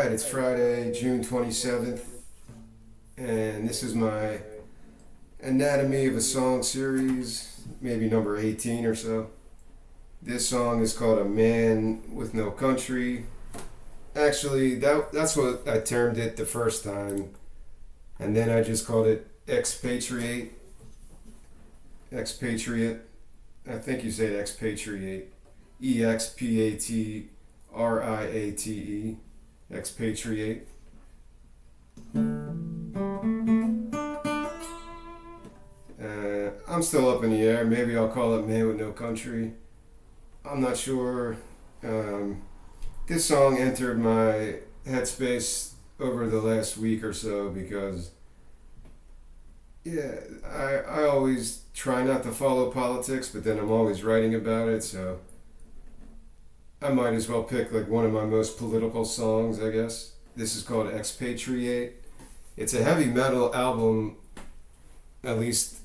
Alright, it's Friday, June 27th, and this is my Anatomy of a Song series, maybe number 18 or so. This song is called A Man with No Country. Actually, that's what I termed it the first time, and then I just called it Expatriate. Expatriate. I think you say it Expatriate. Expatriate. Expatriate. I'm still up in the air. Maybe I'll call it Man with No Country. I'm not sure. This song entered my headspace over the last week or so because, yeah, I always try not to follow politics, but then I'm always writing about it, so I might as well pick like one of my most political songs, I guess. This is called Expatriate. It's a heavy metal album, at least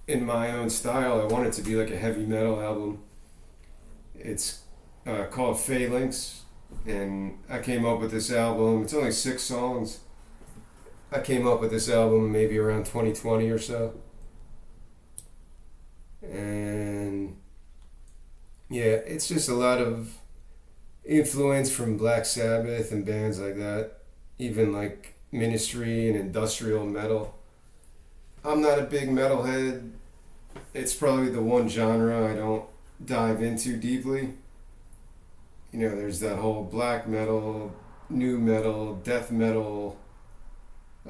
in my own style. I want it to be like a heavy metal album. It's called Phalanx, and I came up with this album. It's only 6 songs. I came up with this album maybe around 2020 or so. And yeah, it's just a lot of influence from Black Sabbath and bands like that, even like Ministry and industrial metal. I'm not a big metalhead. It's probably the one genre I don't dive into deeply. You know, there's that whole black metal, new metal, death metal.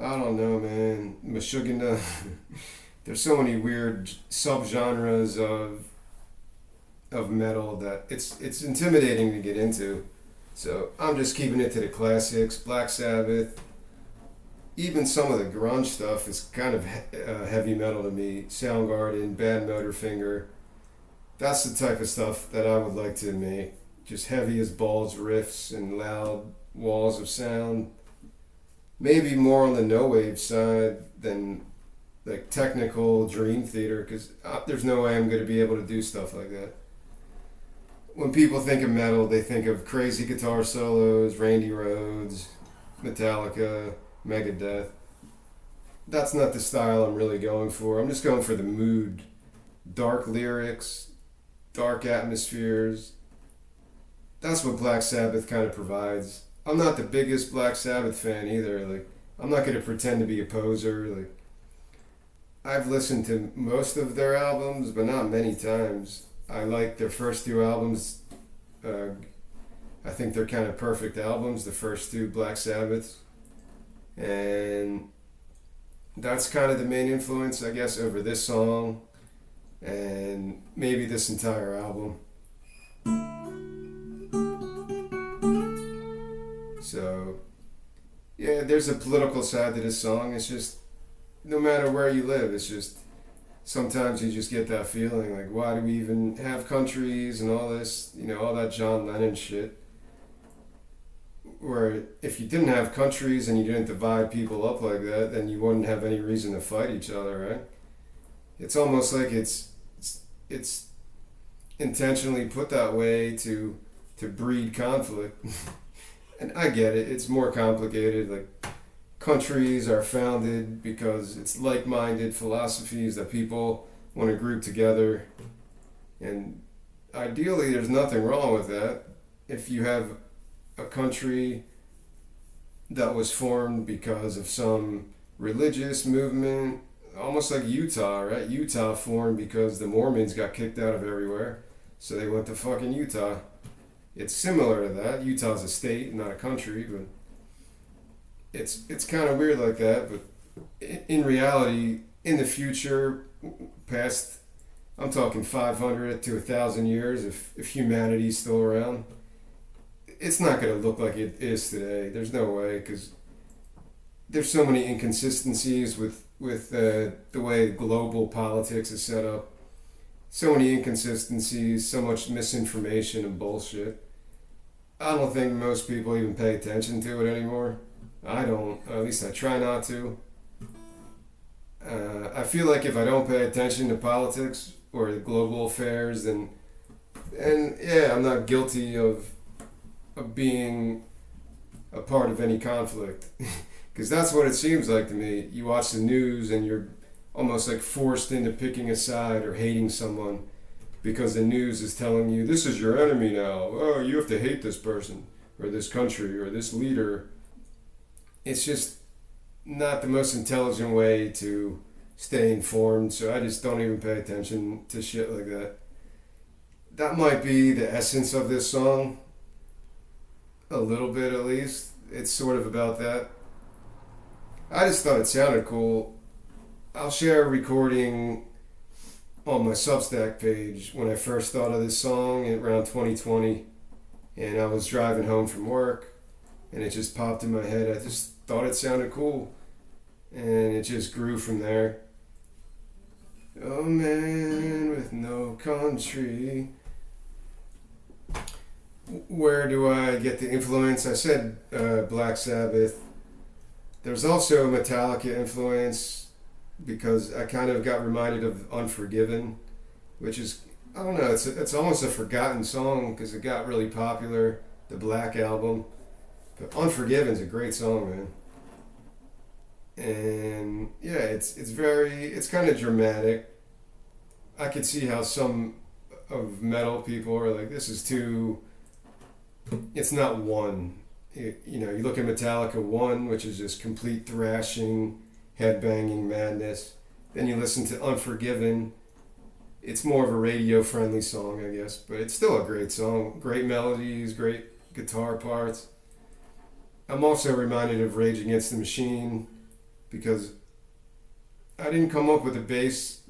I don't know, man. Meshuggah. There's so many weird subgenres of metal that it's intimidating to get into. So I'm just keeping it to the classics. Black Sabbath, even some of the grunge stuff is kind of heavy metal to me. Soundgarden, Bad Motorfinger. That's the type of stuff that I would like to make. Just heavy as balls riffs and loud walls of sound. Maybe more on the no wave side than like technical Dream Theater, because there's no way I'm going to be able to do stuff like that. When people think of metal, they think of crazy guitar solos, Randy Rhoads, Metallica, Megadeth. That's not the style I'm really going for. I'm just going for the mood. Dark lyrics, dark atmospheres. That's what Black Sabbath kind of provides. I'm not the biggest Black Sabbath fan either. Like, I'm not going to pretend to be a poser. Like, I've listened to most of their albums, but not many times. I like their first 2 albums. I think they're kind of perfect albums, the first 2 Black Sabbaths. And that's kind of the main influence, I guess, over this song and maybe this entire album. So, yeah, there's a political side to this song. It's just, no matter where you live, it's just, sometimes you just get that feeling like, why do we even have countries and all this, you know, all that John Lennon shit. Where if you didn't have countries and you didn't divide people up like that, then you wouldn't have any reason to fight each other, right? It's almost like it's intentionally put that way to breed conflict. And I get it, it's more complicated. Like, countries are founded because it's like-minded philosophies that people want to group together, and ideally there's nothing wrong with that. If you have a country that was formed because of some religious movement, almost like Utah, right? Utah formed because the Mormons got kicked out of everywhere, so they went to fucking Utah. It's similar to that. Utah's a state, not a country, but it's kind of weird like that. But in reality, in the future, past, I'm talking 500 to 1,000 years, if humanity's still around, it's not going to look like it is today. There's no way, because there's so many inconsistencies with the way global politics is set up. So many inconsistencies, so much misinformation and bullshit. I don't think most people even pay attention to it anymore. I don't. At least I try not to. I feel like if I don't pay attention to politics or global affairs, then, and yeah, I'm not guilty of being a part of any conflict. Because that's what it seems like to me. You watch the news and you're almost like forced into picking a side or hating someone because the news is telling you this is your enemy now. Oh, you have to hate this person or this country or this leader. It's just not the most intelligent way to stay informed, so I just don't even pay attention to shit like that. That might be the essence of this song, a little bit at least. It's sort of about that. I just thought it sounded cool. I'll share a recording on my Substack page when I first thought of this song around 2020, and I was driving home from work, and it just popped in my head. I just thought it sounded cool, and it just grew from there. Oh man with no country. Where do I get the influence? I said Black Sabbath. There's also Metallica influence because I kind of got reminded of Unforgiven, which is, I don't know, it's almost a forgotten song because it got really popular, the Black Album. But Unforgiven's a great song, man. And yeah, it's kind of dramatic. I could see how some of metal people are like, this is too, it's not one. You look at Metallica 1, which is just complete thrashing, headbanging madness. Then you listen to Unforgiven. It's more of a radio-friendly song, I guess, but it's still a great song. Great melodies, great guitar parts. I'm also reminded of Rage Against the Machine because I didn't come up with a bass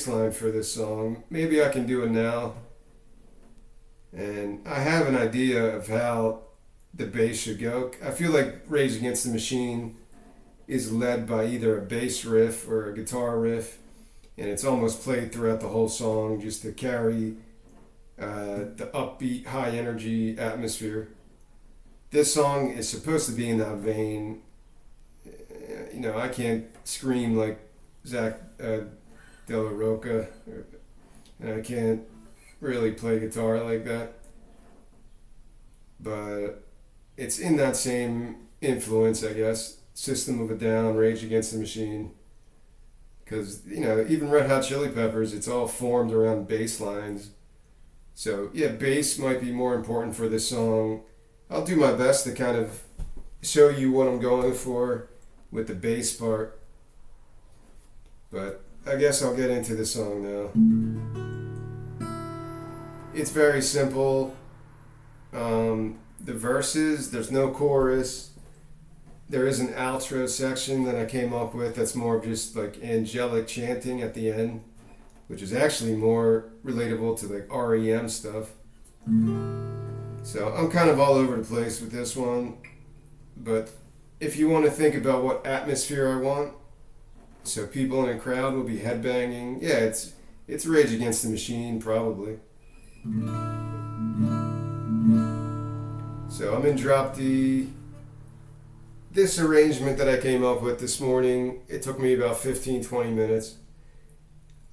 line for this song. Maybe I can do it now. And I have an idea of how the bass should go. I feel like Rage Against the Machine is led by either a bass riff or a guitar riff, and it's almost played throughout the whole song just to carry the upbeat, high energy atmosphere. This song is supposed to be in that vein. I can't scream like Zach De La Roca, and I can't really play guitar like that, but it's in that same influence, I guess. System of a Down, Rage Against the Machine, because even Red Hot Chili Peppers, it's all formed around bass lines. So yeah, bass might be more important for this song. I'll do my best to kind of show you what I'm going for with the bass part, but I guess I'll get into the song now. It's very simple. The verses, there's no chorus. There is an outro section that I came up with that's more of just like angelic chanting at the end, which is actually more relatable to like REM stuff. So I'm kind of all over the place with this one, but if you want to think about what atmosphere I want, so people in a crowd will be headbanging, yeah, it's Rage Against the Machine probably. So I'm in drop D. This arrangement that I came up with this morning, it took me about 15-20 minutes.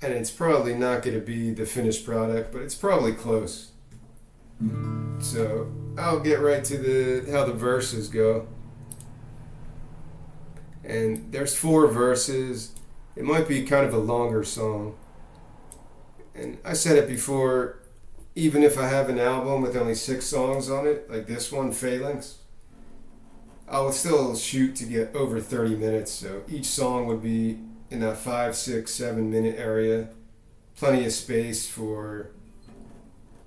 And it's probably not going to be the finished product, but it's probably close. So I'll get right to how the verses go. And there's 4 verses. It might be kind of a longer song. And I said it before, even if I have an album with only 6 songs on it, like this one, Phalanx, I would still shoot to get over 30 minutes. So each song would be in that 5, 6, 7 minute area. Plenty of space for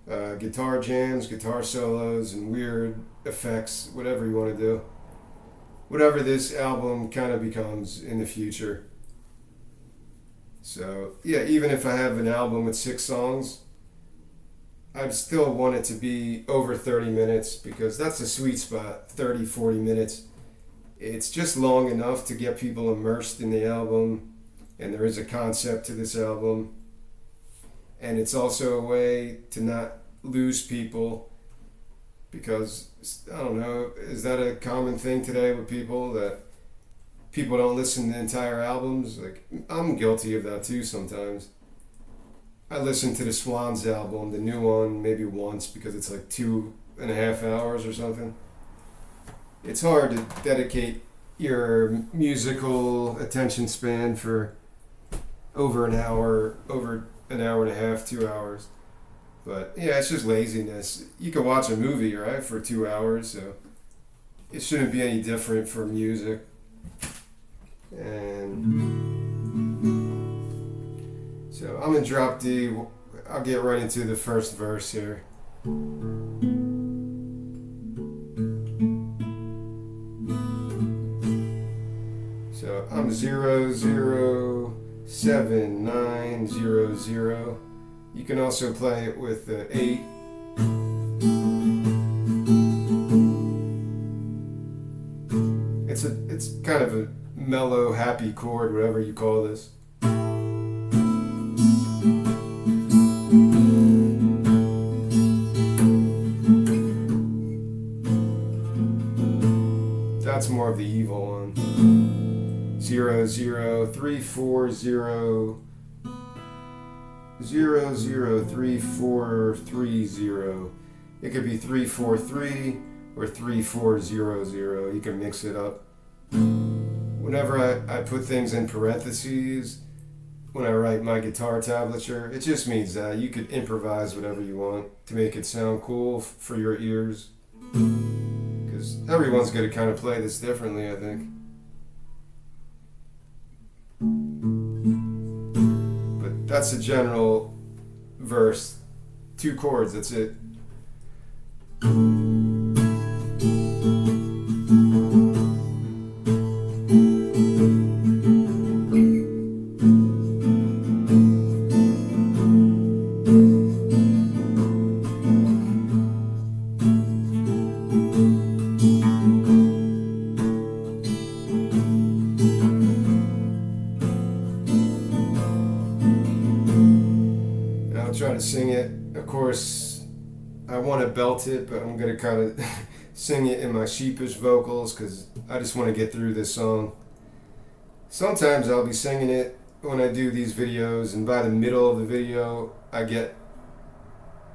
guitar jams, guitar solos, and weird effects, whatever you want to do. Whatever this album kind of becomes in the future. So yeah, even if I have an album with 6 songs, I'd still want it to be over 30 minutes because that's a sweet spot, 30, 40 minutes. It's just long enough to get people immersed in the album, and there is a concept to this album. And it's also a way to not lose people because, I don't know, is that a common thing today with people that people don't listen to entire albums? Like, I'm guilty of that too sometimes. I listened to the Swans album, the new one, maybe once because it's like 2.5 hours or something. it's hard to dedicate your musical attention span for over an hour and a half, 2 hours. But yeah, it's just laziness. You can watch a movie, right, for 2 hours, so it shouldn't be any different for music. And so I'm in drop D. I'll get right into the first verse here. So I'm 007 900. You can also play it with the 8. It's kind of a mellow, happy chord, whatever you call this. That's more of the evil one. 00340 00340. It could be 343 or 3400. You can mix it up. Whenever I put things in parentheses, when I write my guitar tablature, it just means that you could improvise whatever you want to make it sound cool for your ears. Because everyone's going to kind of play this differently, I think. But that's a general verse. 2 chords, that's it. Try to sing it. Of course, I want to belt it, but I'm going to kind of sing it in my sheepish vocals because I just want to get through this song. Sometimes I'll be singing it when I do these videos, and by the middle of the video, I get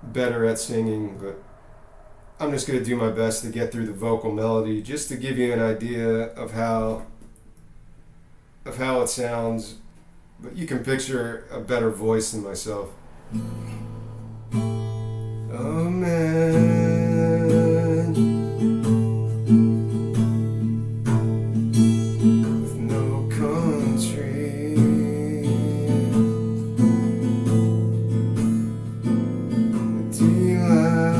better at singing, but I'm just going to do my best to get through the vocal melody just to give you an idea of how it sounds, but you can picture a better voice than myself. Oh man, with no country, delight,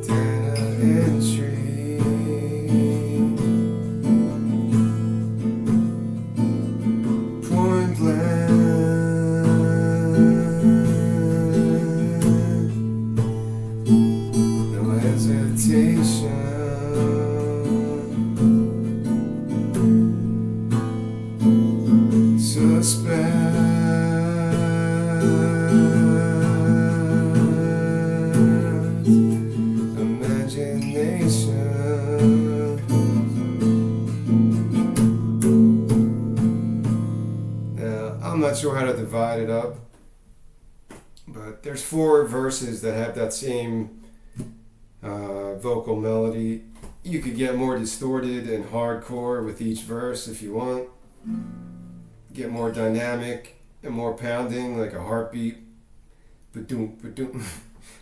data entry. I'm not sure how to divide it up, but there's 4 verses that have that same vocal melody. You could get more distorted and hardcore with each verse if you want. Get more dynamic and more pounding, like a heartbeat. Ba-doom, ba-doom.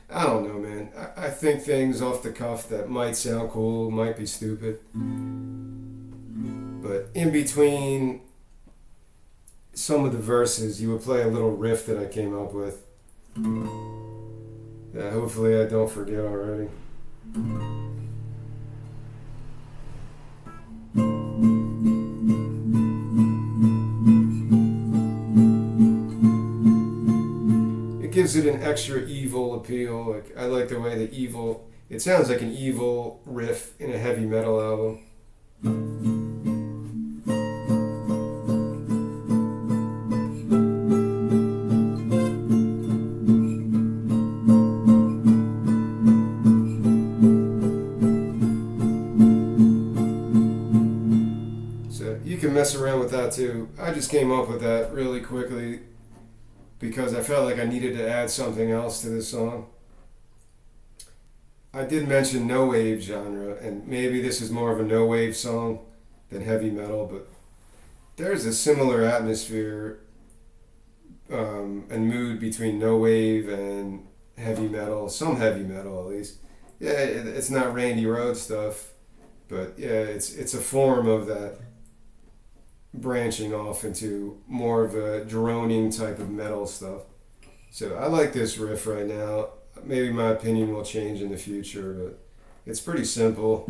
I don't know, man. I think things off the cuff that might sound cool, might be stupid. But in between some of the verses, you would play a little riff that I came up with. Yeah, hopefully I don't forget already. It gives it an extra evil appeal. Like, I like the way it sounds like an evil riff in a heavy metal album. You can mess around with that too. I just came up with that really quickly because I felt like I needed to add something else to this song. I did mention no wave genre, and maybe this is more of a no wave song than heavy metal, but there's a similar atmosphere and mood between no wave and heavy metal, some heavy metal at least. Yeah, it's not Randy Rhoads stuff, but yeah, it's a form of that branching off into more of a droning type of metal stuff. So I like this riff right now. Maybe my opinion will change in the future, but it's pretty simple.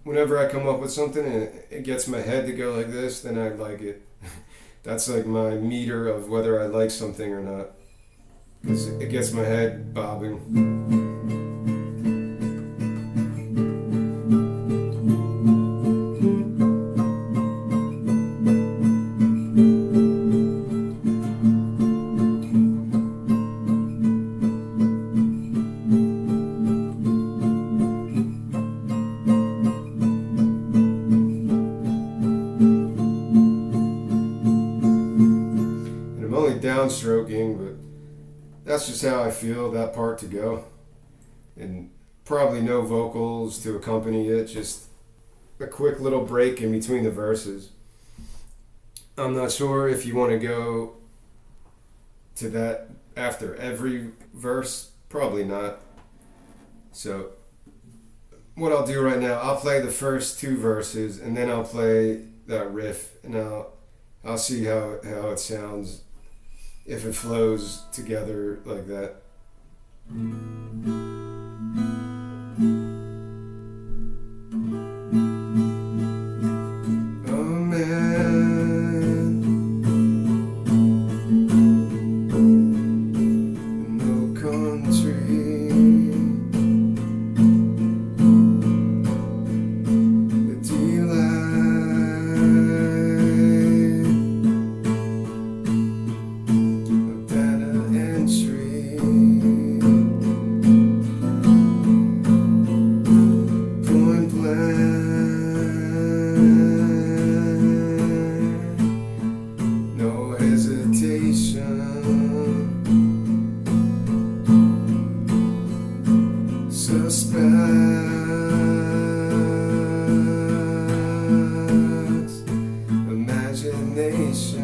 Whenever I come up with something and it gets my head to go like this, then I like it. That's like my meter of whether I like something or not, because it gets my head bobbing. Downstroking, but that's just how I feel that part to go, and probably no vocals to accompany it, just a quick little break in between the verses. I'm not sure if you want to go to that after every verse, probably not. So what I'll do right now, I'll play the first two verses and then I'll play that riff, and I'll see how it sounds, if it flows together like that. Oh man, no country, the delight of data entry, point blank, no hesitation, suspects imagination,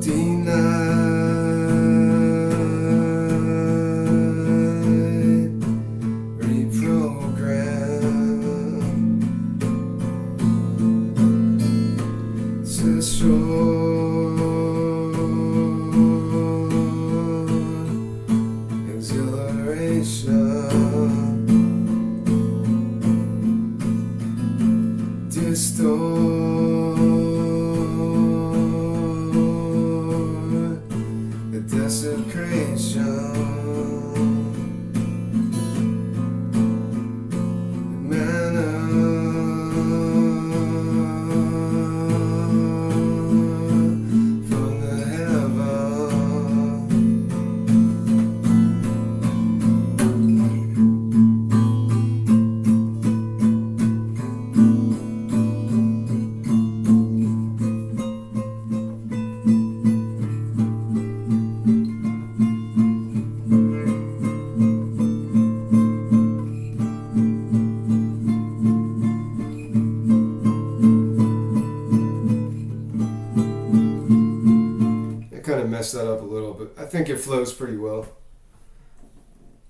denied, reprogram, so short, exhilaration, distort, the desecration, manna from the heaven. I kind of messed that up a little, but I think it flows pretty well.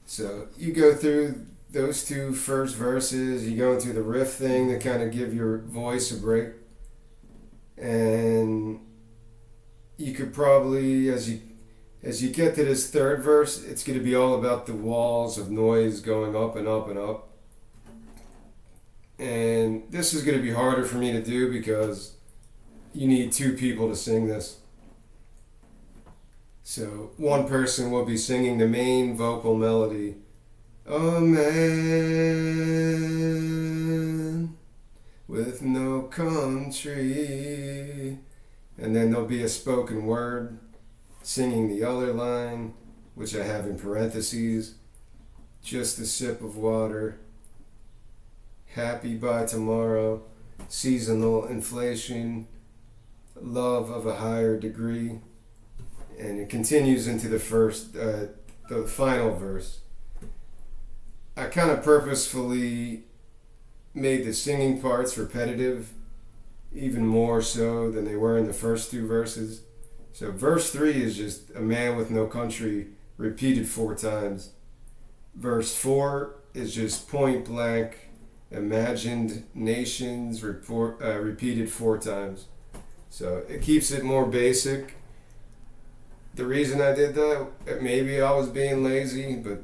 So you go through those two first verses, you go into the riff thing to kind of give your voice a break, and you could probably, as you get to this third verse, it's going to be all about the walls of noise going up and up and up. And this is going to be harder for me to do because you need two people to sing this. So one person will be singing the main vocal melody, oh man, with no country, and then there'll be a spoken word singing the other line, which I have in parentheses, just a sip of water, happy by tomorrow, seasonal inflation, love of a higher degree, and it continues into the final verse. I kind of purposefully made the singing parts repetitive, even more so than they were in the first two verses. So verse 3 is just a man with no country repeated 4 times. Verse 4 is just point blank imagined nations repeated 4 times. So it keeps it more basic. The reason I did that, maybe I was being lazy, but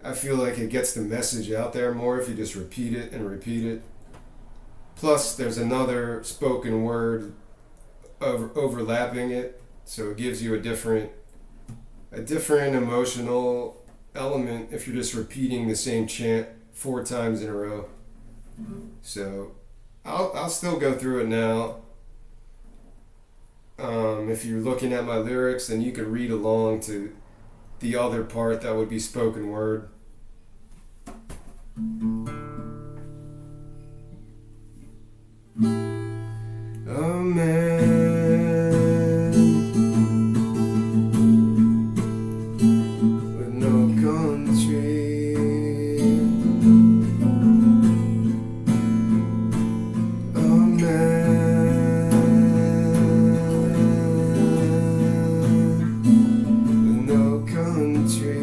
I feel like it gets the message out there more if you just repeat it and repeat it. Plus, there's another spoken word overlapping it, so it gives you a different emotional element if you're just repeating the same chant 4 times in a row. So I'll still go through it now. If you're looking at my lyrics, then you can read along to the other part that would be spoken word. A man with no country, a man with no country,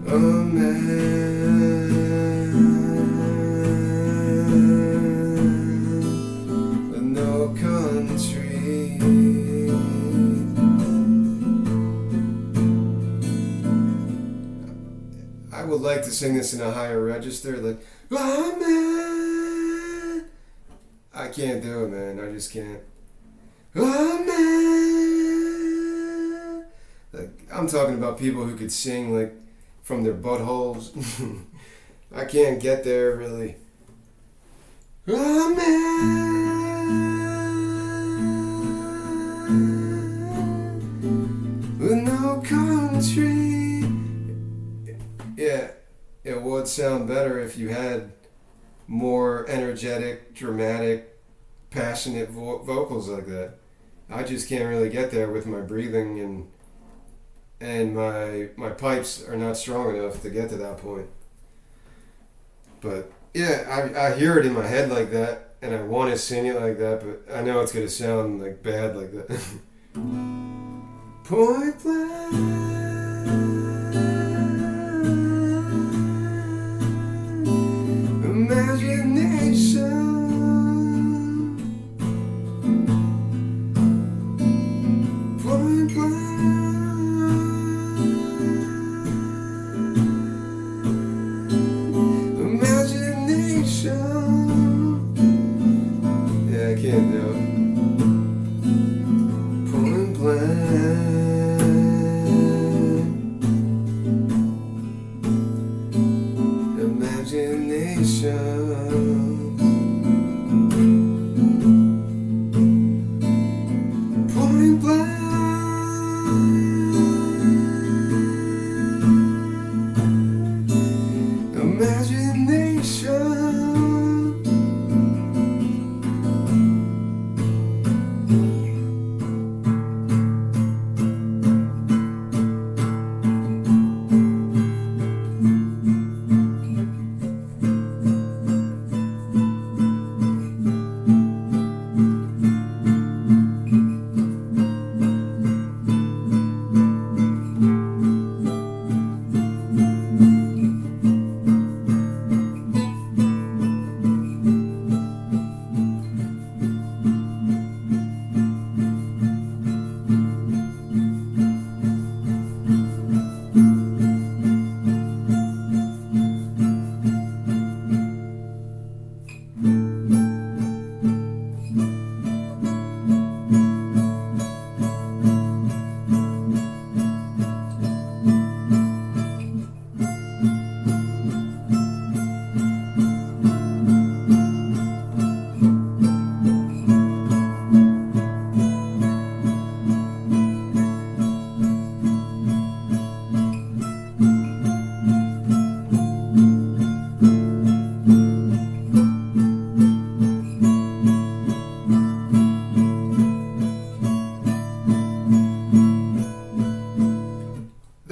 a man I would like to sing this in a higher register, like, oh man. I can't do it, man. I just can't. Oh man. Like, I'm talking about people who could sing like from their buttholes. I can't get there really. Oh man with no country. Yeah, it would sound better if you had more energetic, dramatic, passionate vocals like that. I just can't really get there with my breathing, and my pipes are not strong enough to get to that point. But yeah, I hear it in my head like that, and I want to sing it like that, but I know it's going to sound like bad like that. Point blank. Imagination, point blank. Imagination. Yeah, I can't do it. Point blank.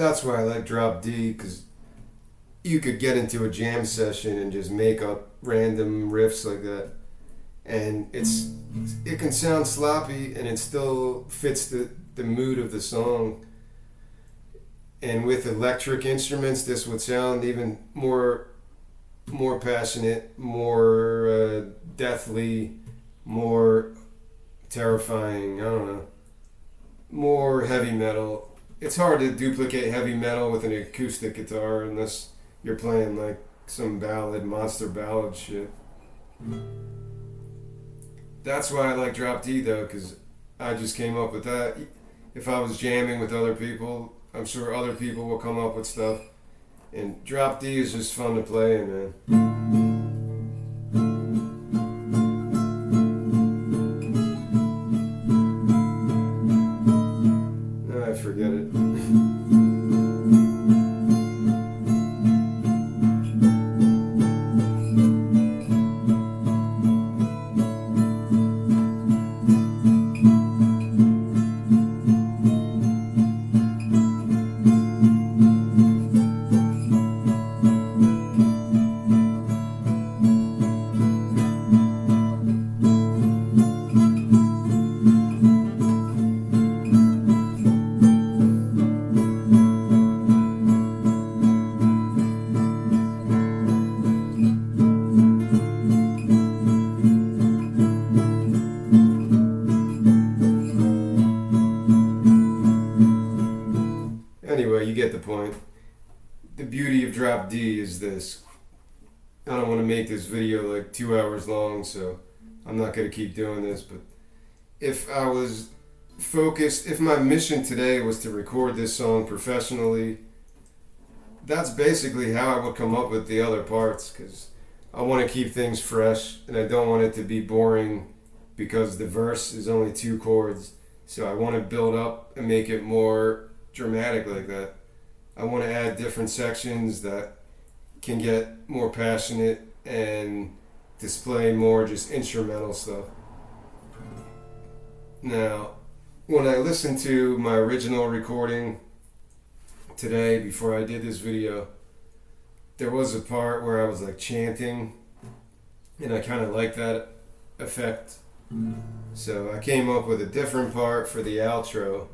that's why I like Drop D, because you could get into a jam session and just make up random riffs like that, and it can sound sloppy and it still fits the mood of the song. And with electric instruments, this would sound even more passionate, more deathly, more terrifying. I don't know, more heavy metal. It's hard to duplicate heavy metal with an acoustic guitar unless you're playing like some ballad, monster ballad shit. That's why I like Drop D though, because I just came up with that. If I was jamming with other people, I'm sure other people will come up with stuff. And Drop D is just fun to play in, man. I forget it. Anyway, you get the point. The beauty of Drop D is this. I don't want to make this video like 2 hours long, so I'm not going to keep doing this, but if I was focused, if my mission today was to record this song professionally, that's basically how I would come up with the other parts, because I want to keep things fresh and I don't want it to be boring because the verse is only 2 chords. So I want to build up and make it more dramatic like that. I want to add different sections that can get more passionate and display more just instrumental stuff. Now, when I listened to my original recording today before I did this video, there was a part where I was like chanting, and I kind of like that effect. So I came up with a different part for the outro,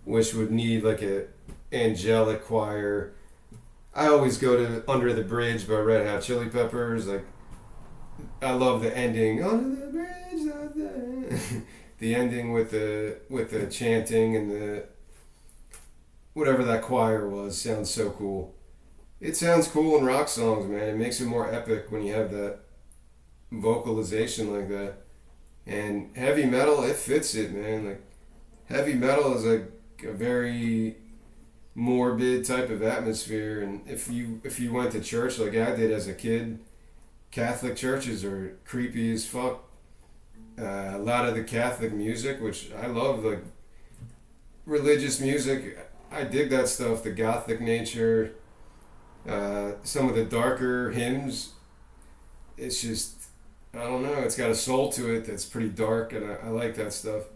which would need like a angelic choir. I always go to Under the Bridge by Red Hot Chili Peppers. Like, I love the ending, under the bridge out there. The ending with the chanting and the whatever that choir was sounds so cool. It sounds cool in rock songs, man. It makes it more epic when you have that vocalization like that. And heavy metal, it fits it, man. Like, heavy metal is like a very morbid type of atmosphere, and if you went to church like I did as a kid, Catholic churches are creepy as fuck. A lot of the Catholic music, which I love, like religious music, I dig that stuff, the gothic nature, some of the darker hymns. It's just, I don't know, it's got a soul to it that's pretty dark, and I like that stuff.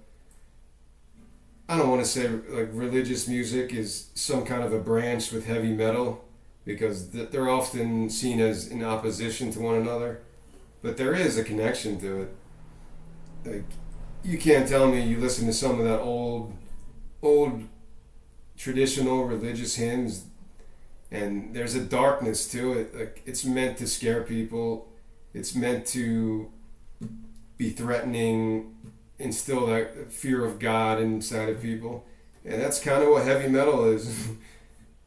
I don't want to say like religious music is some kind of a branch with heavy metal, because they're often seen as in opposition to one another, but there is a connection to it. Like, you can't tell me you listen to some of that old traditional religious hymns and there's a darkness to it. Like, it's meant to scare people. It's meant to be threatening, instill that fear of God inside of people. And that's kind of what heavy metal is.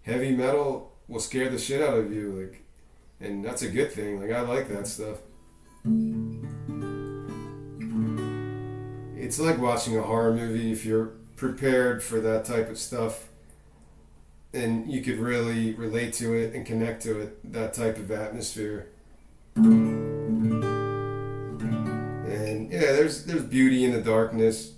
Heavy metal will scare the shit out of you, like, and that's a good thing. Like, I like that stuff. It's like watching a horror movie. If you're prepared for that type of stuff, and you could really relate to it and connect to it, that type of atmosphere. And yeah, there's beauty in the darkness.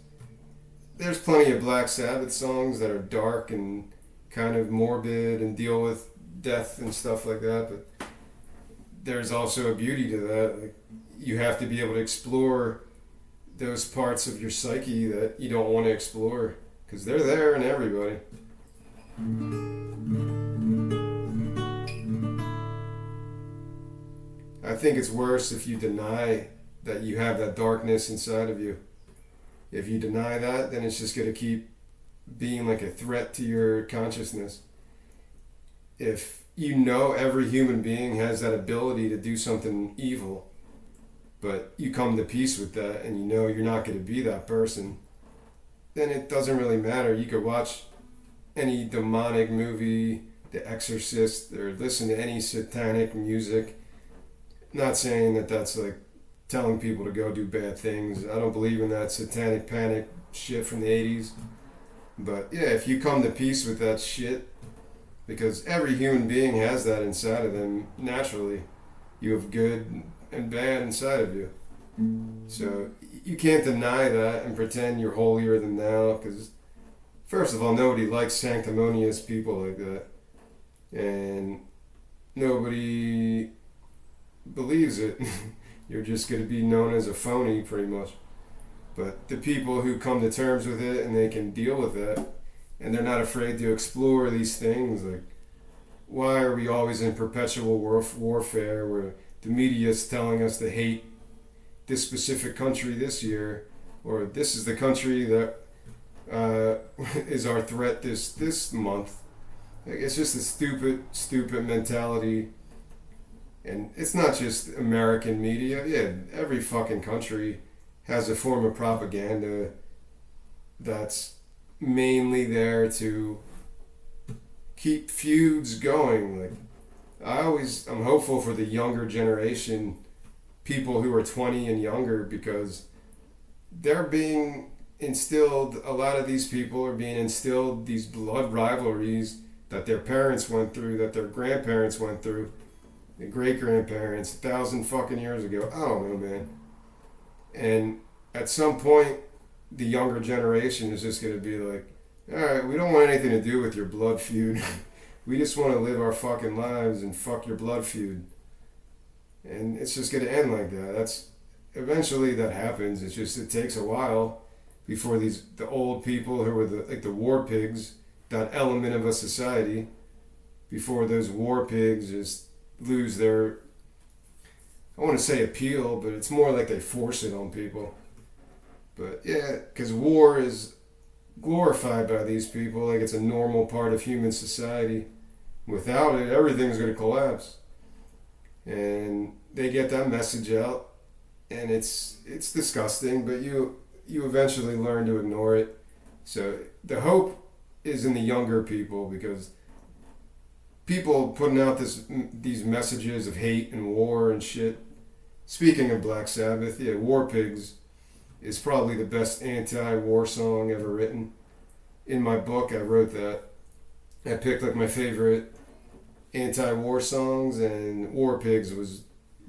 There's plenty of Black Sabbath songs that are dark and kind of morbid and deal with death and stuff like that, but there's also a beauty to that. Like, you have to be able to explore those parts of your psyche that you don't want to explore, because they're there in everybody. think it's worse if you deny that you have that darkness inside of you. If you deny that, then it's just going to keep being like a threat to your consciousness. If you know every human being has that ability to do something evil, but you come to peace with that and you know you're not going to be that person, then it doesn't really matter. You could watch any demonic movie, The Exorcist, or listen to any satanic music. Not saying that that's like telling people to go do bad things. I don't believe in that satanic panic shit from the 80s. But yeah, if you come to peace with that shit, because every human being has that inside of them naturally. You have good and bad inside of you. So you can't deny that and pretend you're holier than thou, because first of all, nobody likes sanctimonious people like that. And nobody believes it. You're just going to be known as a phony pretty much. But the people who come to terms with it and they can deal with that, and they're not afraid to explore these things, like, why are we always in perpetual warfare where the media is telling us to hate this specific country this year, or this is the country that is our threat this month? Like, it's just a stupid mentality. And it's not just American media. Yeah, every fucking country has a form of propaganda that's mainly there to keep feuds going. Like, I'm hopeful for the younger generation, people who are 20 and younger, because they're being instilled, a lot of these people are being instilled these blood rivalries that their parents went through, that their grandparents went through, the great-grandparents, 1,000 fucking years ago. I don't know, man. And at some point, the younger generation is just going to be like, all right, we don't want anything to do with your blood feud. We just want to live our fucking lives and fuck your blood feud. And it's just going to end like that. Eventually that happens. It's just, it takes a while before the old people who are the war pigs, that element of a society, before those war pigs just lose their, I want to say appeal, but it's more like they force it on people. But yeah, because war is glorified by these people like it's a normal part of human society. Without it, everything's going to collapse. And they get that message out, and it's disgusting, but you eventually learn to ignore it. So the hope is in the younger people, because people putting out these messages of hate and war and shit. Speaking of Black Sabbath, yeah, War Pigs is probably the best anti-war song ever written. In my book, I wrote that. I picked like my favorite anti-war songs, and War Pigs was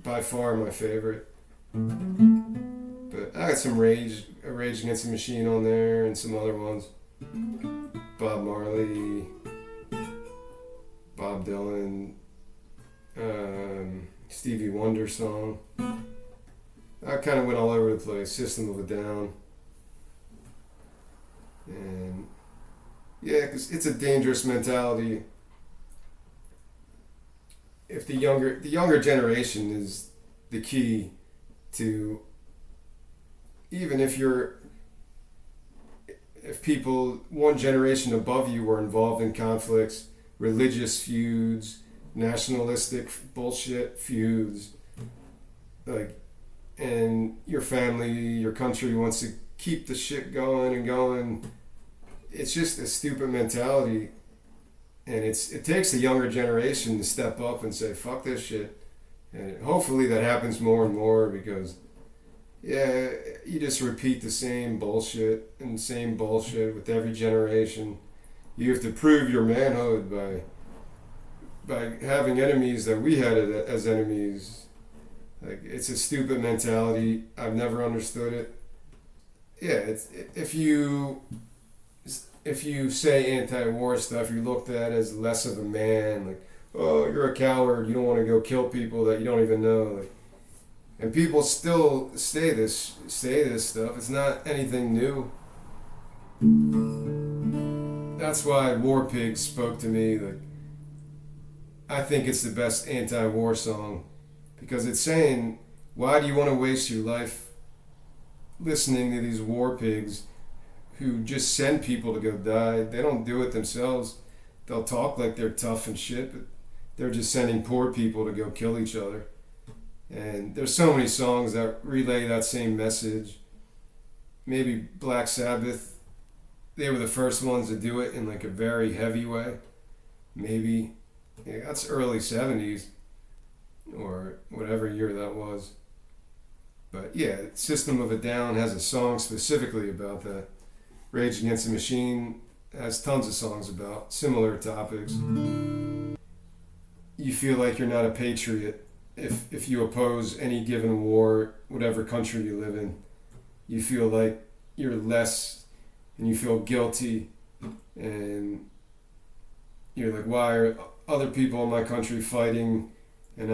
by far my favorite. But I got some Rage Against the Machine on there, and some other ones. Bob Marley, Bob Dylan, Stevie Wonder song. I kind of went all over the place. System of a Down. And yeah, because it's a dangerous mentality. If the younger generation is the key to, even if people one generation above you were involved in conflicts, religious feuds, nationalistic bullshit feuds, like, and your family, your country wants to keep the shit going and going, it's just a stupid mentality. And it takes the younger generation to step up and say, fuck this shit. And hopefully that happens more and more, because yeah, you just repeat the same bullshit with every generation. You have to prove your manhood by having enemies that we had as enemies. Like, it's a stupid mentality. I've never understood it. Yeah, if you say anti-war stuff, you're looked at as less of a man. Like, oh, you're a coward. You don't want to go kill people that you don't even know. Like, and people still say this stuff. It's not anything new. That's why War Pigs spoke to me. Like, I think it's the best anti-war song, because it's saying, why do you want to waste your life listening to these war pigs who just send people to go die? They don't do it themselves. They'll talk like they're tough and shit, but they're just sending poor people to go kill each other. And there's so many songs that relay that same message. Maybe Black Sabbath, they were the first ones to do it in like a very heavy way. Maybe, yeah, that's early 70s or whatever year that was. But yeah, System of a Down has a song specifically about that. Rage Against the Machine has tons of songs about similar topics. You feel like you're not a patriot if you oppose any given war, whatever country you live in. You feel like you're less, and you feel guilty, and you're like, why are other people in my country fighting, and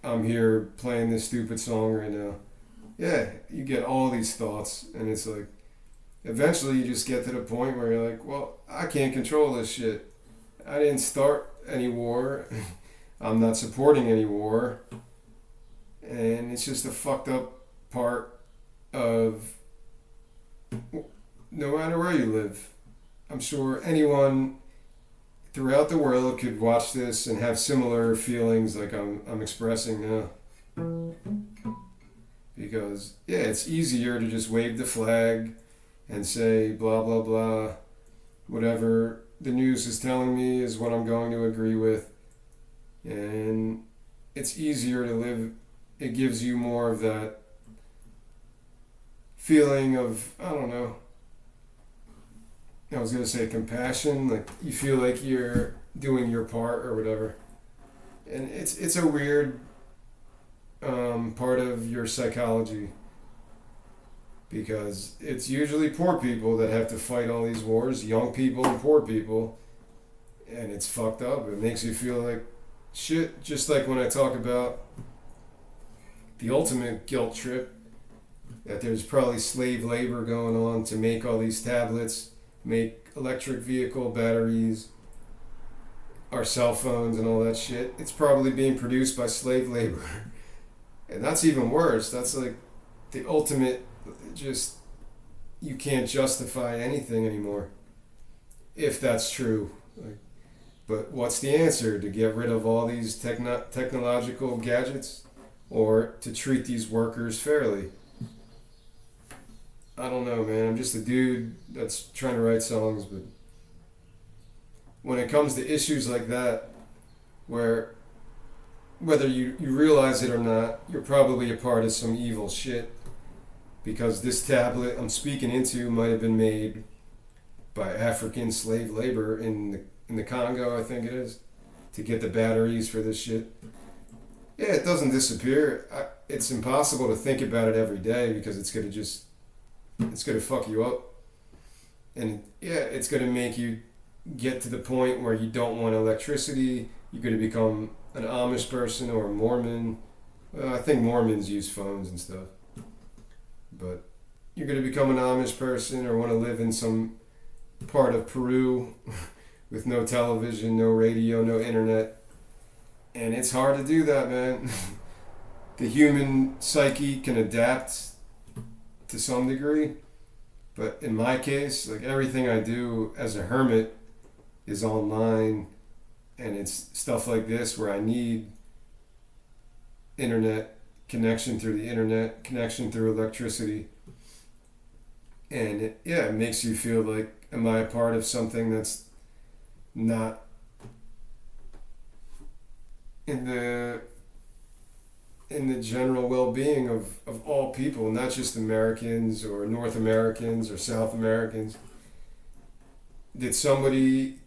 I'm here playing this stupid song right now. Yeah, you get all these thoughts, and it's like, eventually you just get to the point where you're like, well, I can't control this shit. I didn't start any war. I'm not supporting any war. And it's just a fucked up part of no matter where you live. I'm sure anyone throughout the world could watch this and have similar feelings like I'm expressing now. Because, yeah, it's easier to just wave the flag and say blah, blah, blah. Whatever the news is telling me is what I'm going to agree with. And it's easier to live. It gives you more of that feeling of, I don't know, I was going to say compassion, like you feel like you're doing your part or whatever. And it's a weird part of your psychology, because it's usually poor people that have to fight all these wars, young people and poor people, and it's fucked up. It makes you feel like shit, just like when I talk about the ultimate guilt trip, that there's probably slave labor going on to make all these tablets, make electric vehicle batteries, our cell phones and all that shit. It's probably being produced by slave labor. And that's even worse. That's like the ultimate, just, you can't justify anything anymore if that's true. Like, but what's the answer? To get rid of all these technological gadgets, or to treat these workers fairly? I don't know, man. I'm just a dude that's trying to write songs, but when it comes to issues like that, where whether you realize it or not, you're probably a part of some evil shit, because this tablet I'm speaking into might have been made by African slave labor in the Congo, I think it is, to get the batteries for this shit. Yeah, it doesn't disappear. It's impossible to think about it every day, because it's gonna fuck you up. And yeah, it's gonna make you get to the point where you don't want electricity. You're gonna become an Amish person or a Mormon. Well, I think Mormons use phones and stuff. But you're gonna become an Amish person or want to live in some part of Peru with no television, no radio, no internet. And it's hard to do that, man. The human psyche can adapt to some degree, but in my case, like, everything I do as a hermit is online, and it's stuff like this where I need internet connection through the internet, connection through electricity. And it makes you feel like, am I a part of something that's not in the general well-being of all people, not just Americans or North Americans or South Americans? Did somebody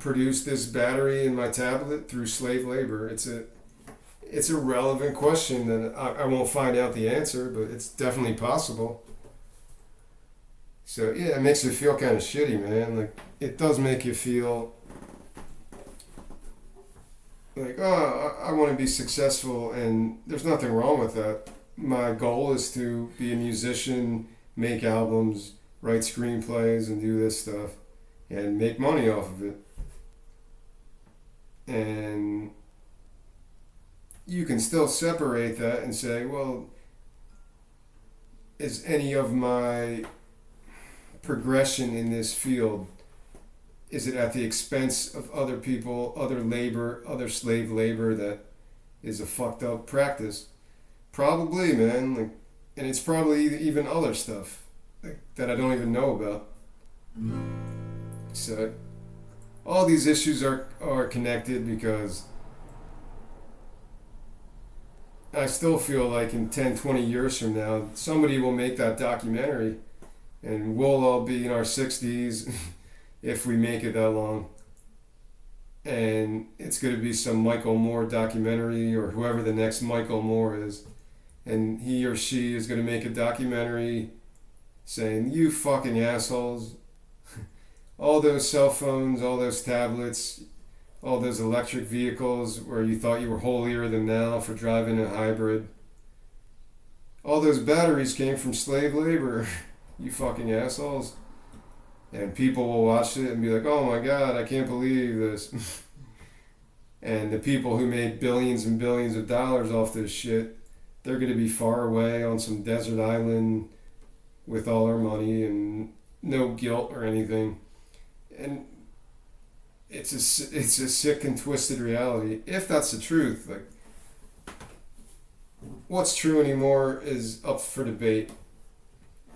produce this battery in my tablet through slave labor? It's a relevant question that I won't find out the answer, but it's definitely possible. So yeah, it makes you feel kind of shitty, man. Like, it does make you feel like, oh, I want to be successful, and there's nothing wrong with that. My goal is to be a musician, make albums, write screenplays, and do this stuff, and make money off of it. And you can still separate that and say, well, is any of my progression in this field, is it at the expense of other people, other labor, other slave labor that is a fucked up practice? Probably, man. Like, and it's probably even other stuff like, that I don't even know about. So all these issues are connected because I still feel like in 10, 20 years from now, somebody will make that documentary and we'll all be in our 60s if we make it that long. And it's going to be some Michael Moore documentary or whoever the next Michael Moore is. And he or she is going to make a documentary saying, you fucking assholes, all those cell phones, all those tablets, all those electric vehicles where you thought you were holier than thou for driving a hybrid, all those batteries came from slave labor, you fucking assholes. And people will watch it and be like, oh my God, I can't believe this. And the people who made billions and billions of dollars off this shit, they're going to be far away on some desert island with all our money and no guilt or anything. And it's a sick and twisted reality. If that's the truth, like, what's true anymore is up for debate.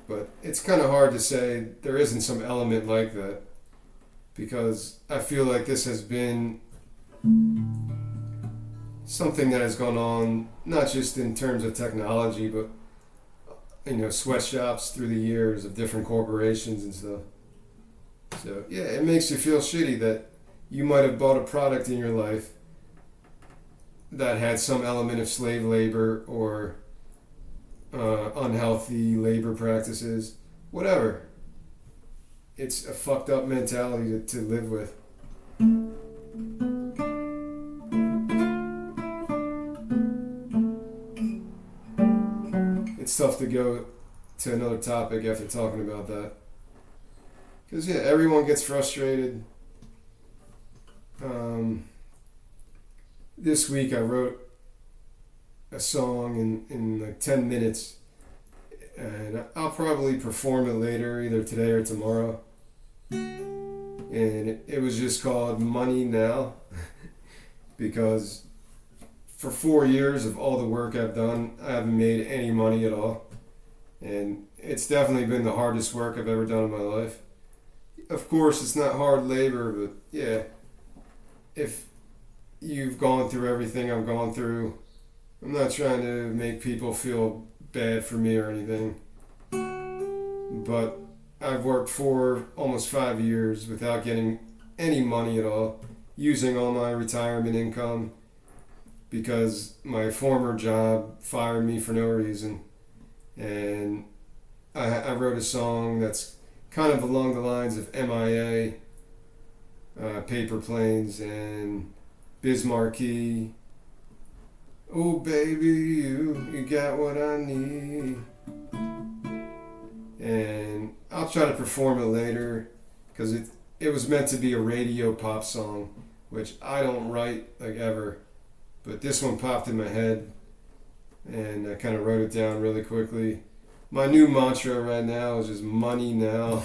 But it's kind of hard to say there isn't some element like that, because I feel like this has been something that has gone on not just in terms of technology, but sweatshops through the years of different corporations and stuff. So yeah, it makes you feel shitty that you might have bought a product in your life that had some element of slave labor or unhealthy labor practices, whatever. It's a fucked up mentality to live with. It's tough to go to another topic after talking about that. Because, yeah, everyone gets frustrated. This week I wrote a song in like 10 minutes, and I'll probably perform it later, either today or tomorrow. And it was just called Money Now, because for 4 years of all the work I've done, I haven't made any money at all. And it's definitely been the hardest work I've ever done in my life. Of course, it's not hard labor, but yeah, if you've gone through everything I've gone through, I'm not trying to make people feel bad for me or anything, but I've worked for almost 5 years without getting any money at all, using all my retirement income because my former job fired me for no reason. And I wrote a song that's kind of along the lines of MIA, Paper Planes, and Bismarcky. Oh baby, you got what I need. And I'll try to perform it later, because it was meant to be a radio pop song, which I don't write like ever, but this one popped in my head and I kind of wrote it down really quickly. My new mantra right now is just money now,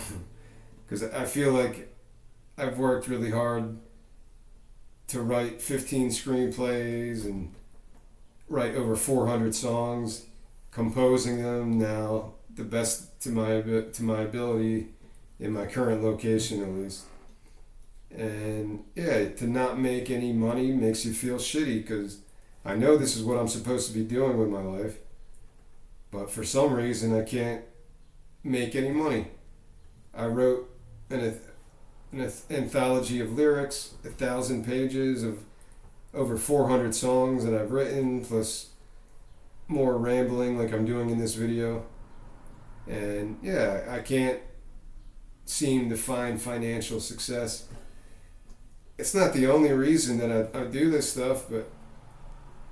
because I feel like I've worked really hard to write 15 screenplays and write over 400 songs, composing them now the best to my ability in my current location, at least. And yeah, to not make any money makes you feel shitty, because I know this is what I'm supposed to be doing with my life, but for some reason I can't make any money. I wrote an anthology of lyrics, 1,000 pages of over 400 songs that I've written, plus more rambling like I'm doing in this video. And yeah, I can't seem to find financial success. It's not the only reason that I do this stuff, but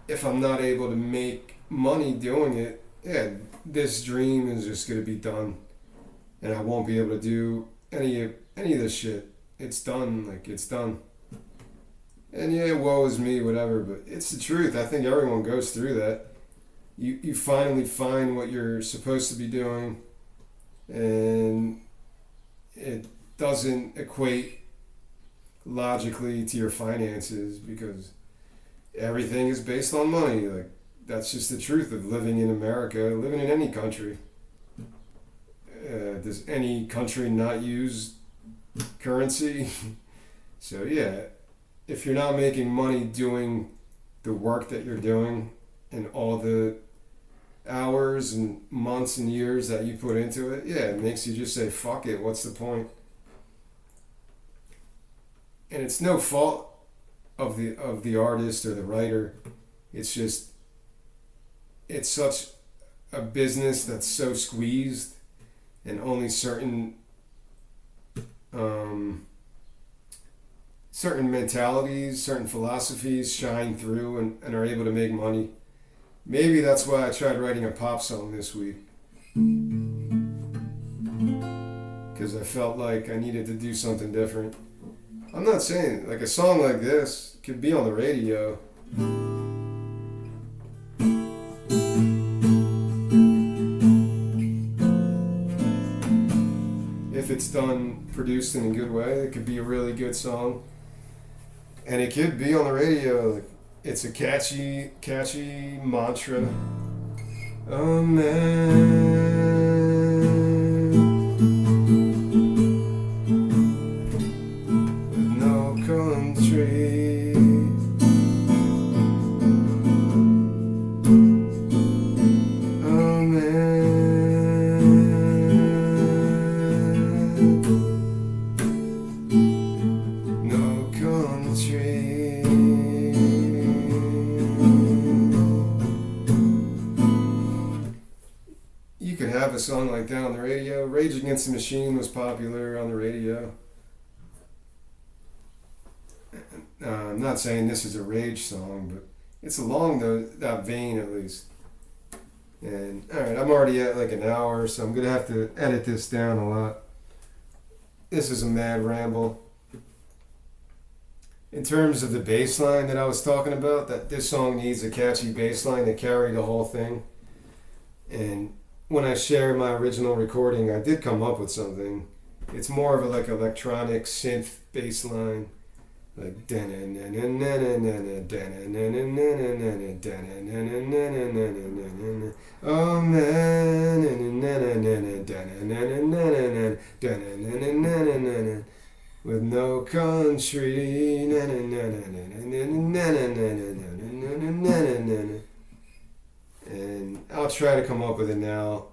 if I'm not able to make money doing it, yeah, this dream is just going to be done. And I won't be able to do any of this shit. It's done. Like, it's done. And yeah, woe is me, whatever, but it's the truth. I think everyone goes through that. You finally find what you're supposed to be doing, and it doesn't equate logically to your finances because everything is based on money. Like, that's just the truth of living in America, living in any country. Does any country not use currency? So, yeah, if you're not making money doing the work that you're doing and all the hours and months and years that you put into it, yeah, it makes you just say, fuck it, what's the point? And it's no fault of the artist or the writer. It's just it's such a business that's so squeezed and only certain mentalities, certain philosophies shine through and are able to make money. Maybe that's why I tried writing a pop song this week. Because I felt like I needed to do something different. I'm not saying, like, a song like this could be on the radio. If it's done, produced in a good way, it could be a really good song. And it could be on the radio. Like, it's a catchy mantra. Oh man, with no country. Oh man, no country. You could have a song like that on the radio. Rage Against the Machine was popular on the radio. I'm not saying this is a Rage song, but it's along that vein at least. And alright, I'm already at like an hour, so I'm gonna have to edit this down a lot. This is a mad ramble. In terms of the bass line that I was talking about, that this song needs a catchy bass line to carry the whole thing. And when I share my original recording, I did come up with something. It's more of a like electronic synth bass line. Like oh man, with no country, and I'll try to come up with it now.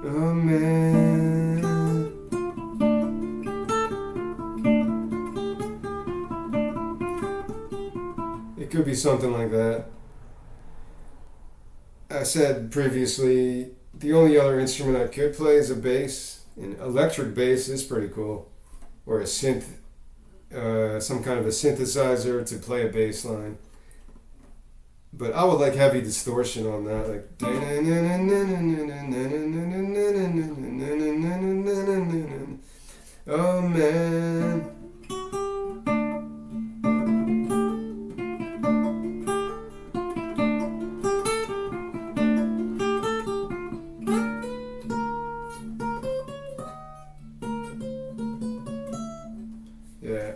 Oh man, it could be something like that. I said previously, the only other instrument I could play is a bass. An electric bass is pretty cool, or a synth, some kind of a synthesizer to play a bass line. But I would like heavy distortion on that, like. Oh man. Yeah,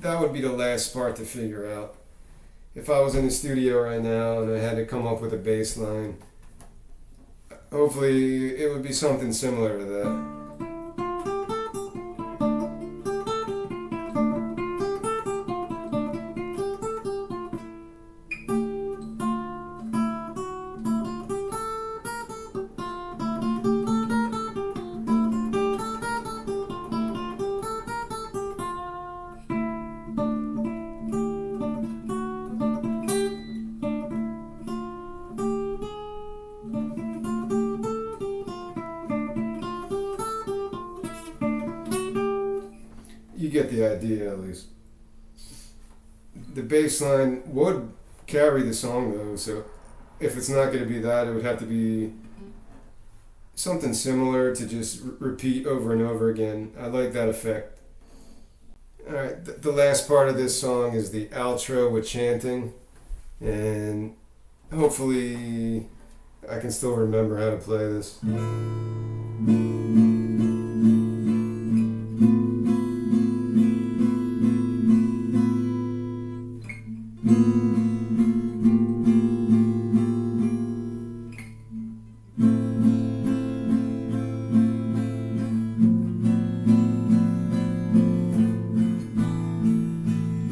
that would be the last part to figure out. If I was in the studio right now and I had to come up with a bass line, hopefully it would be something similar to that. get the idea at least. The bass line would carry the song though, so if it's not going to be that, it would have to be something similar to just repeat over and over again. I like that effect. Alright, the last part of this song is the outro with chanting, and hopefully I can still remember how to play this.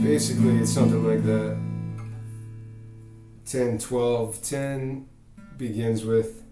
Basically, it's something like that. 10, 12, 10 begins with.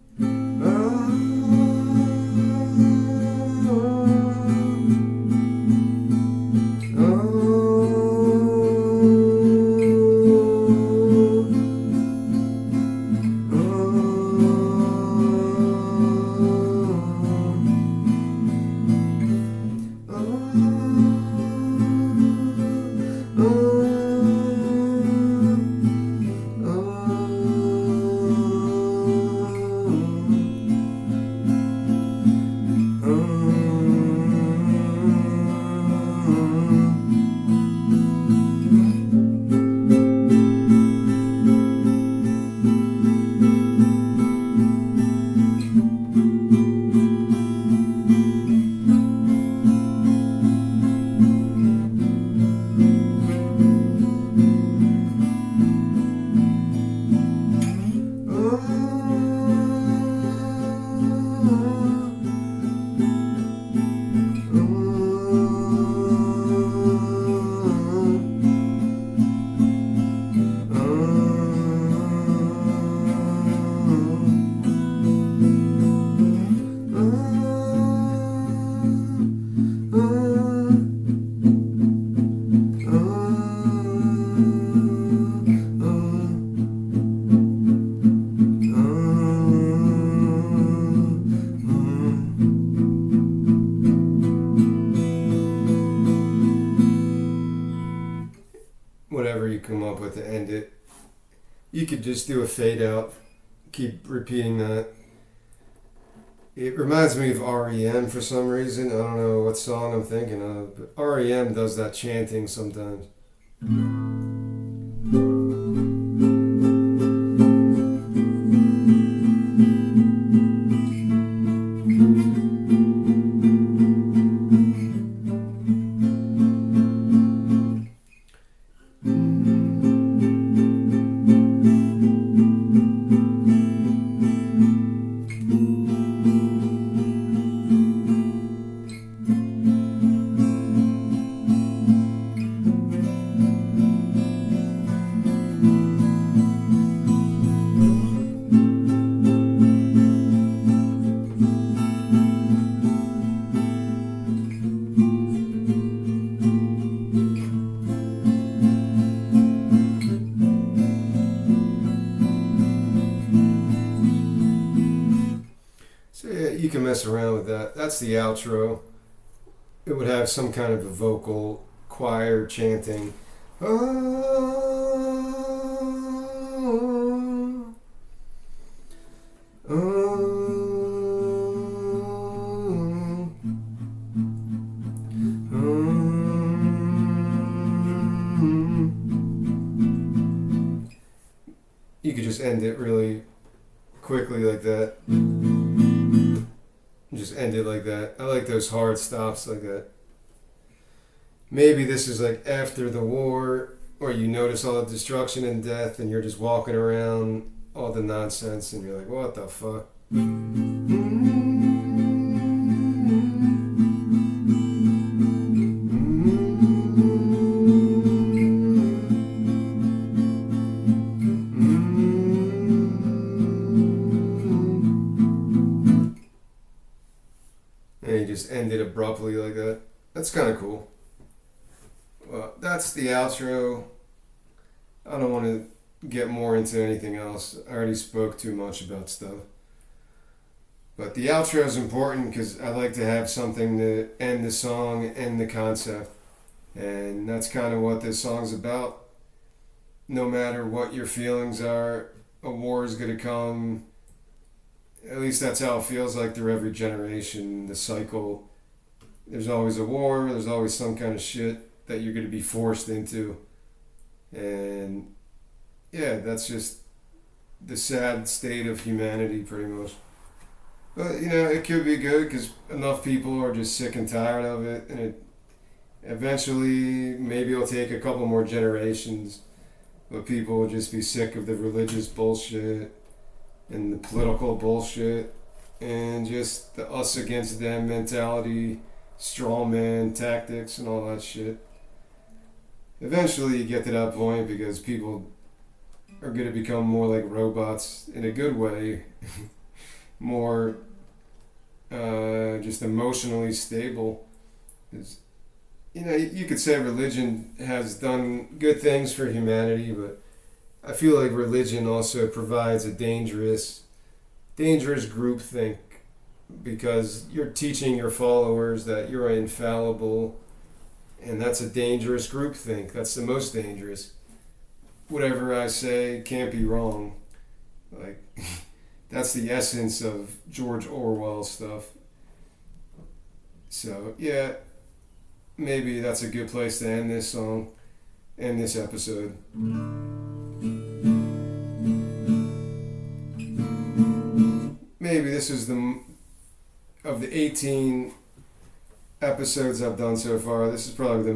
Whatever you come up with to end it. You could just do a fade out, keep repeating that. It reminds me of REM for some reason. I don't know what song I'm thinking of, but REM does that chanting sometimes. You can mess around with that. That's the outro. It would have some kind of a vocal choir chanting. You could just end it really quickly like that. Just end it like that. I like those hard stops like that. Maybe this is like after the war, where you notice all the destruction and death, and you're just walking around all the nonsense, and you're like, what the fuck? And you just end it abruptly like that. That's kind of cool. Well, that's the outro. I don't want to get more into anything else. I already spoke too much about stuff. But the outro is important because I like to have something to end the song, end the concept. And that's kind of what this song's about. No matter what your feelings are, a war is going to come. At least that's how it feels like through every generation, the cycle. There's always a war, there's always some kind of shit that you're going to be forced into. And yeah, that's just the sad state of humanity, pretty much. But it could be good because enough people are just sick and tired of it, and it eventually maybe it'll take a couple more generations, but people will just be sick of the religious bullshit and the political bullshit and just the us against them mentality, strawman tactics, and all that shit. Eventually, you get to that point because people are going to become more like robots in a good way, more just emotionally stable. It's, you could say religion has done good things for humanity, but I feel like religion also provides a dangerous groupthink because you're teaching your followers that you're infallible, and that's a dangerous groupthink. That's the most dangerous. Whatever I say can't be wrong. Like, that's the essence of George Orwell stuff. So, yeah, maybe that's a good place to end this song, end this episode. Maybe this is of the 18 episodes I've done so far, this is probably the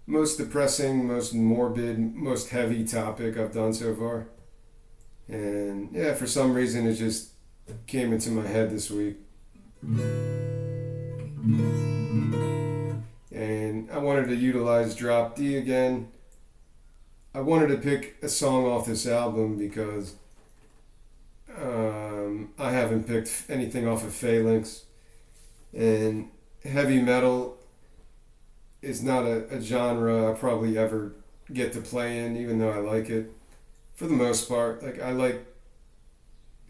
most depressing, most morbid, most heavy topic I've done so far. And yeah, for some reason it just came into my head this week. And I wanted to utilize Drop D again. I wanted to pick a song off this album because I haven't picked anything off of Phalanx. And heavy metal is not a genre I'll probably ever get to play in, even though I like it. For the most part, like I like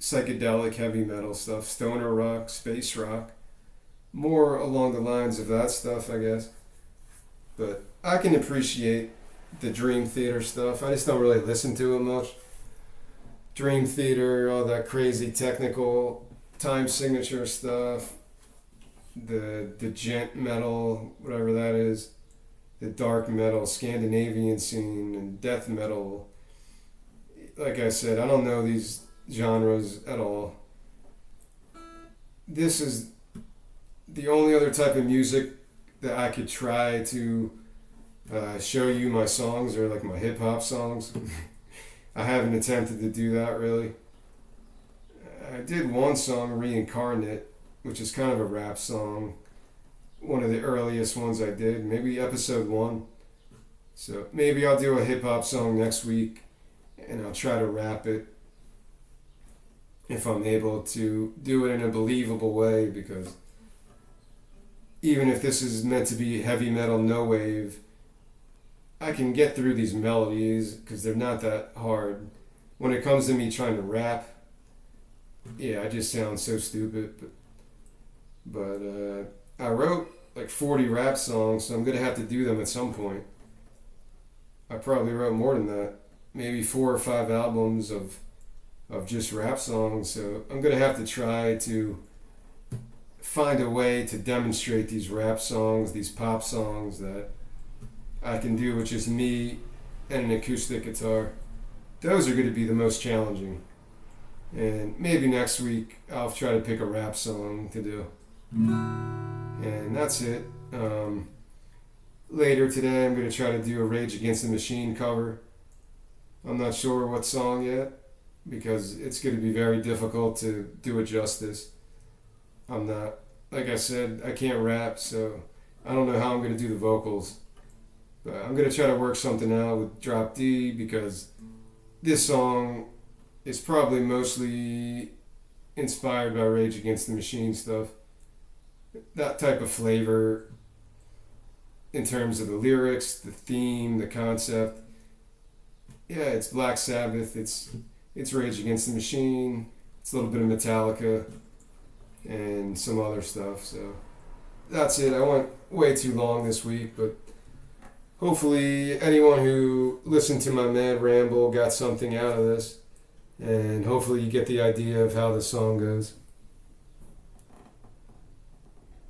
psychedelic heavy metal stuff, stoner rock, space rock, more along the lines of that stuff, I guess. But I can appreciate the Dream Theater stuff. I just don't really listen to it much. Dream Theater, all that crazy technical time signature stuff, the gent metal, whatever that is, the dark metal, Scandinavian scene, and death metal. Like I said, I don't know these genres at all. This is the only other type of music that I could try to show you my songs, or like my hip hop songs. I haven't attempted to do that really. I did one song, Reincarnate, which is kind of a rap song. One of the earliest ones I did, maybe episode 1. So maybe I'll do a hip hop song next week and I'll try to rap it if I'm able to do it in a believable way, because even if this is meant to be heavy metal, no wave, I can get through these melodies because they're not that hard. When it comes to me trying to rap, yeah, I just sound so stupid. But I wrote like 40 rap songs, so I'm going to have to do them at some point. I probably wrote more than that. Maybe 4 or 5 albums of just rap songs. So I'm going to have to try to find a way to demonstrate these rap songs, these pop songs that I can do with just me and an acoustic guitar. Those are going to be the most challenging. And maybe next week I'll try to pick a rap song to do. And that's it. Later today I'm going to try to do a Rage Against the Machine cover. I'm not sure what song yet, because it's going to be very difficult to do it justice. I'm not, like I said, I can't rap, so I don't know how I'm going to do the vocals. But I'm going to try to work something out with Drop D, because this song is probably mostly inspired by Rage Against the Machine stuff. That type of flavor in terms of the lyrics, the theme, the concept. Yeah, it's Black Sabbath, it's Rage Against the Machine, it's a little bit of Metallica, and some other stuff. So that's it. I want way too long this week, but hopefully anyone who listened to my mad ramble got something out of this, and hopefully you get the idea of how the song goes.